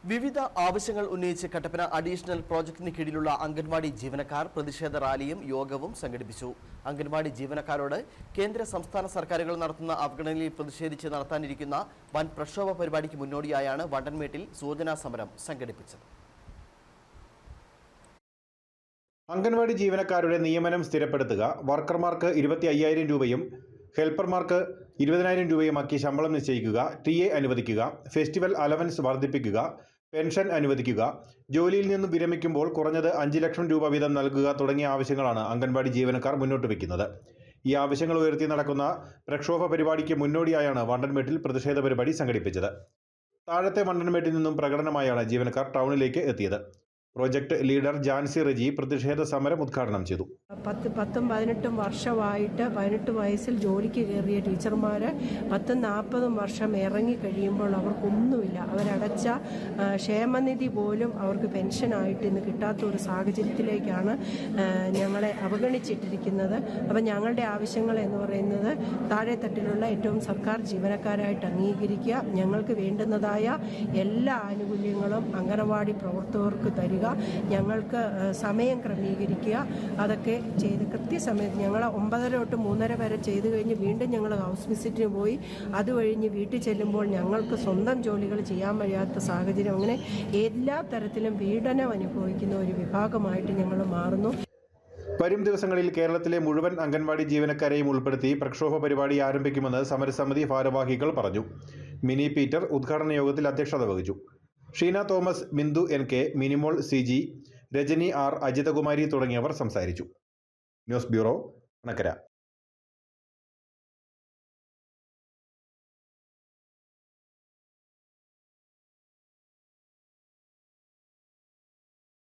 വിവിധ ആവശ്യങ്ങൾ ഉന്നയിച്ച് കട്ടപ്പന അഡീഷണൽ പ്രോജക്ടിന് കീഴിലുള്ള അംഗൻവാടി ജീവനക്കാർ പ്രതിഷേധ റാലിയും യോഗവും സംഘടിപ്പിച്ചു. അംഗൻവാടി ജീവനക്കാരോട് കേന്ദ്ര സംസ്ഥാന സർക്കാരുകൾ നടത്തുന്ന അവഗണനയിൽ പ്രതിഷേധിച്ച് നടത്താനിരിക്കുന്ന വൻ പ്രക്ഷോഭ പരിപാടിക്ക് മുന്നോടിയായാണ് വണ്ടൻമേട്ടിൽ സൂചനാ സമരം സംഘടിപ്പിച്ചത്. അംഗൻവാടി ജീവനക്കാരുടെ നിയമനം സ്ഥിരപ്പെടുത്തുക, വർക്കർമാർക്ക് 25,000 രൂപയും ഹെൽപ്പർമാർക്ക് 20,000 രൂപയുമാക്കി ശമ്പളം നിശ്ചയിക്കുക, TA അനുവദിക്കുക, ഫെസ്റ്റിവൽ അലവൻസ് വർദ്ധിപ്പിക്കുക, പെൻഷൻ അനുവദിക്കുക, ജോലിയിൽ നിന്നും വിരമിക്കുമ്പോൾ കുറഞ്ഞത് 5 ലക്ഷം രൂപ വീതം നൽകുക തുടങ്ങിയ ആവശ്യങ്ങളാണ് അംഗൻവാടി ജീവനക്കാർ മുന്നോട്ട് വയ്ക്കുന്നത്. ഈ ആവശ്യങ്ങൾ ഉയർത്തി നടക്കുന്ന പ്രക്ഷോഭ പരിപാടിക്ക് മുന്നോടിയായാണ് വണ്ടൻമേട്ടിൽ പ്രതിഷേധ പരിപാടി സംഘടിപ്പിച്ചത്. താഴത്തെ വണ്ടൻമേട്ടിൽ നിന്നും പ്രകടനമായാണ് ജീവനക്കാർ ടൗണിലേക്ക് എത്തിയത്. പ്രോജക്ട് ലീഡർ ജാൻസി റജി പ്രതിഷേധ സമരം ഉദ്ഘാടനം ചെയ്തു. 10-18 വർഷമായിട്ട് 18 വയസ്സിൽ ജോലിക്ക് കയറിയ ടീച്ചർമാർ 40 വർഷം ഇറങ്ങി കഴിയുമ്പോൾ അവർക്കൊന്നുമില്ല. അവരടച്ച ക്ഷേമനിധി പോലും അവർക്ക് പെൻഷനായിട്ട് ഇന്ന് കിട്ടാത്ത ഒരു സാഹചര്യത്തിലേക്കാണ് ഞങ്ങളെ അവഗണിച്ചിട്ടിരിക്കുന്നത്. അപ്പം ഞങ്ങളുടെ ആവശ്യങ്ങൾ എന്ന് പറയുന്നത് താഴെത്തട്ടിലുള്ള ഏറ്റവും സർക്കാർ ജീവനക്കാരായിട്ട് അംഗീകരിക്കുക, ഞങ്ങൾക്ക് വേണ്ടുന്നതായ എല്ലാ ആനുകൂല്യങ്ങളും അംഗനവാടി പ്രവർത്തകർക്ക് തരിക, ഞങ്ങൾക്ക് സമയം ക്രമീകരിക്കുക, അതൊക്കെ ചെയ്ത് കൃത്യസമയത്ത് ഞങ്ങൾ 9:30 തൊട്ട് 3:30 വരെ ചെയ്ത് കഴിഞ്ഞ് വീണ്ടും ഞങ്ങൾ ഹൗസ് വിസിറ്റിന് പോയി അത് കഴിഞ്ഞ് വീട്ടിൽ ചെല്ലുമ്പോൾ ഞങ്ങൾക്ക് സ്വന്തം ജോലികൾ ചെയ്യാൻ വയ്യാത്ത സാഹചര്യം, അങ്ങനെ എല്ലാ തരത്തിലും പീഡനം അനുഭവിക്കുന്ന ഒരു വിഭാഗമായിട്ട് ഞങ്ങൾ മാറുന്നു. വരും ദിവസങ്ങളിൽ കേരളത്തിലെ മുഴുവൻ അംഗൻവാടി ജീവനക്കാരെയും ഉൾപ്പെടുത്തി പ്രക്ഷോഭ പരിപാടി ആരംഭിക്കുമെന്ന് സമരസമിതി ഭാരവാഹികൾ പറഞ്ഞു. മിനി പീറ്റർ ഉദ്ഘാടന യോഗത്തിൽ അധ്യക്ഷത വഹിച്ചു. Sheena Thomas, Bindu NK, Minimol CG, Rajani R, Ajithakumari തുടങ്ങിയവർ സംസാരിച്ചു. News bureau, Anakkara.